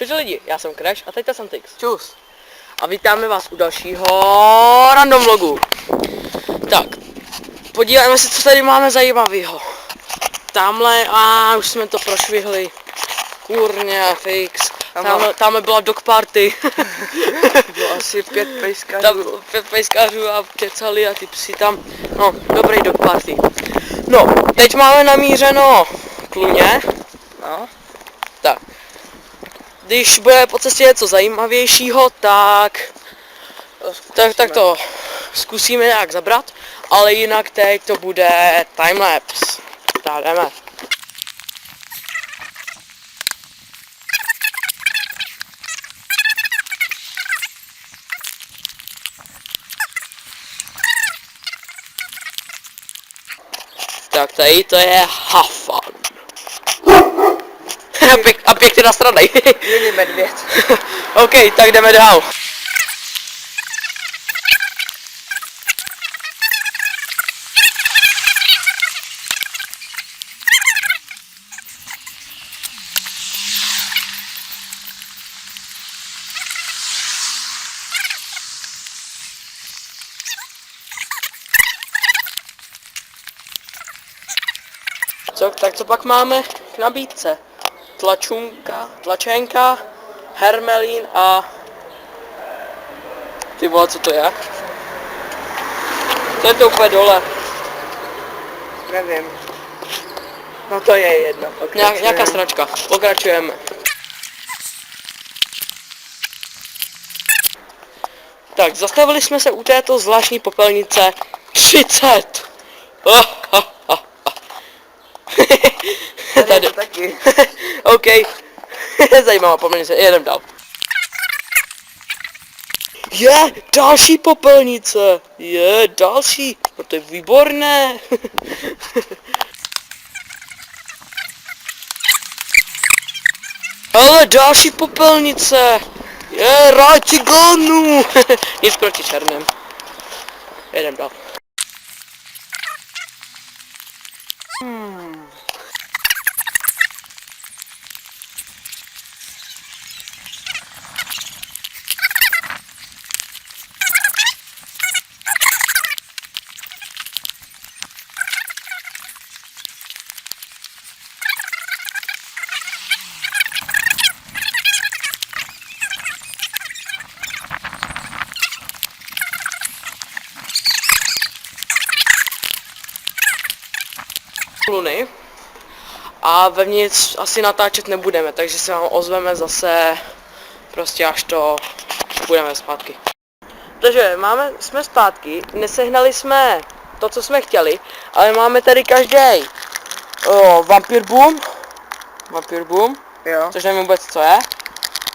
Čau lidi, já jsem Crash a teď je Santix. Čus. A vítáme vás u dalšího random vlogu. Tak, podíváme se, co tady máme zajímavého. Tamhle, už jsme to prošvihli. Kurně, fix. Tamhle byla dog party. Bylo asi 5 pejskařů. Tam bylo 5 pejskařů a kecali a ty psi tam. No, dobrý dog party. No, teď máme namířeno Kluně. No. Tak. Když bude po cestě něco zajímavějšího, tak to zkusíme nějak zabrat, ale jinak teď to bude timelapse. Tak jdeme. Tak tady to je Hafan. A pěkně nastranej. Jiný medvěd. OK, tak jdeme dál. Tak co pak máme k nabídce? Tlačenka, hermelín a... Ty vole, co to je? Co je to úplně dole? Nevím. No to je jedno. Nějaká sračka. Pokračujeme. Tak, zastavili jsme se u této zvláštní popelnice 30. Tady to taky. OK. Zajímavá popelnice, jedem dál. Další popelnice. Další. No to je výborné. Ale další popelnice. Rád cigánů. Nic proti černém. Jedem dál. Luny a vevnitř asi natáčet nebudeme, takže se vám ozveme zase prostě až to budeme zpátky. Takže jsme zpátky, nesehnali jsme to, co jsme chtěli, ale máme tady každý Vampire Boom, Jo. což nevím vůbec co je.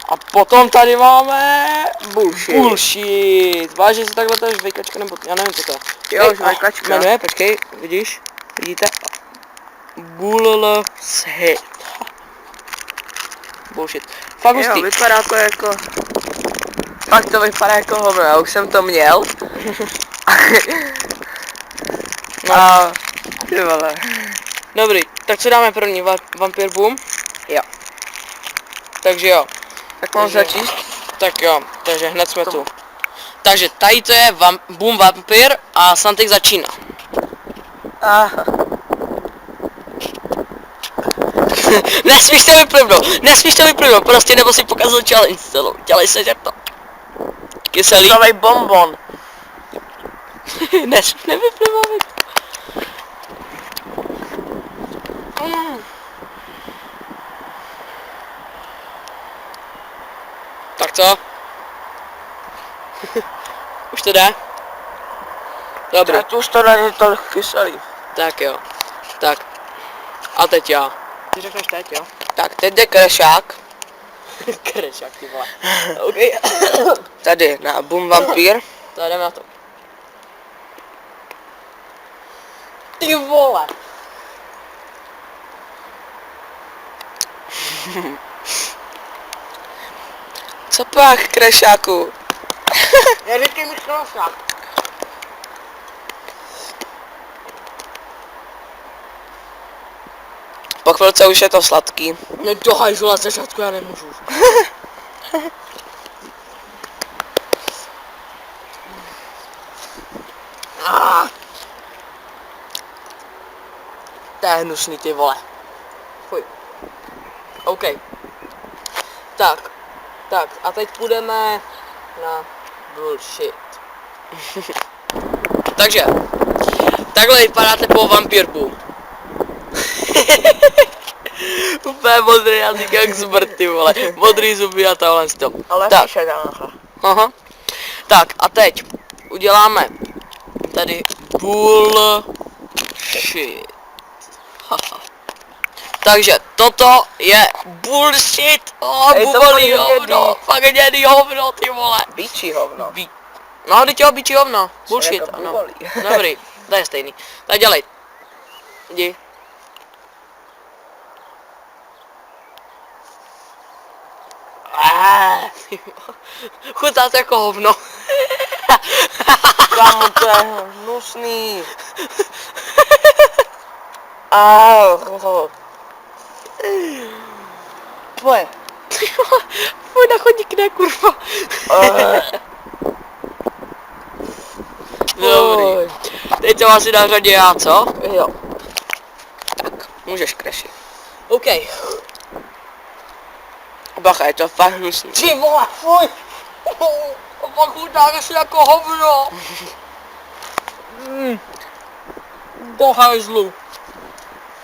A potom tady máme bullshit. Vážně se takhle to je žvejkačka nebo já nevím co to je. Jo, žvejkačka. Jmenuje, počkej, vidíte? Bullshit. Bullshit. Fakt hustý. Jo, vypadá to jako... Fakt to vypadá jako hovno, já už jsem to měl. A... Ty vole. Dobrý, tak co dáme první? Vampire Boom? Jo. Takže jo. Tak mám začít? Tak jo, takže hned jsme tu. Takže tady to je Boom Vampire a Santix začíná. Nesmíš to vyplivnout, prostě nebo si pokazil challenge celou, dělej se to. Kyselý. Dávej bonbon. Nevyplivávej. Tak co? Už to jde? Dobrý. Tak už to není tolik kyselý. Tak jo. Tak. A teď já. Ty řekneš teď, jo? Tak, teď jde Crashák. Crashák, ty vole. Okay. Tady, na Boom Vampire. Tak jdeme na to. Ty vole. Co pak, Crasháku? Neříkej mi Crashák. chvilce už je to sladký. Ne do hajzla se šatku, já nemůžu. To je hnusný, ty vole. Fuj. OK. Tak. Tak, a teď půjdeme na bullshit. Takže, takhle vypadáte po vampírku. Úplně modrý jazyk jak zmrt, ty vole. Modrý zuby a tohle to. Ale tak. šedá noha. Aha. Tak a teď uděláme tady bullshit. Haha. Takže toto je bullshit. Ej, to Bubolí fakt hovno. hnědý. Fakt hnědý hovno, ty vole. Bíčí hovno. No, teď jo, bičí hovno. Bullshit, jako ano. bubolí. Dobrý, to je stejný. Tak dělej. Jdi. Chutná to jako hovno. Kámo, to je hnusný. Tvoje. Pojď na chodník, ne, kurva. Dobrý. Teď jsem asi na řadě já, co? Jo. Tak, můžeš krešit. OK. Bacha, je to fakt hnusný. Ty vole, fuj. A pak chutná asi jako hovno. Do hajzlu.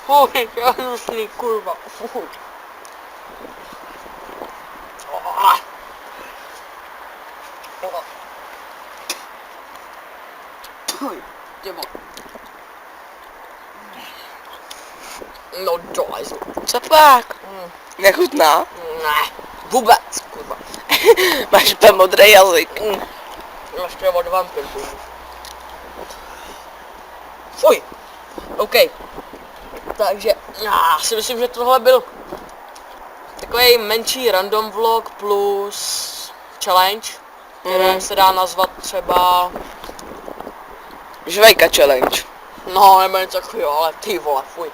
Fuj, to je hnusný, kurva. Fuj. Fuj, ty vole. No do hajzlu. Co pak? Nechutná? Ne, vůbec, kurva. Máš úplně modrý jazyk. Ještě od vampirku. Fuj. OK. Takže, já si myslím, že tohle byl takový menší random vlog plus challenge, které se dá nazvat třeba, Žvejka challenge. no nebo něco takového, ale ty vole, fuj.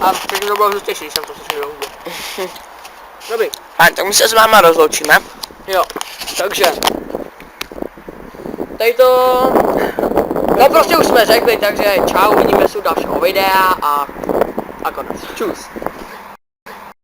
A teď to bylo těžší, jsem to slyšel do huby. Dobrý. Fajn, tak my se s váma rozloučíme. Jo, takže tady to, no prostě už jsme řekli, takže čau, uvidíme se u dalšího videa a konec. Čus.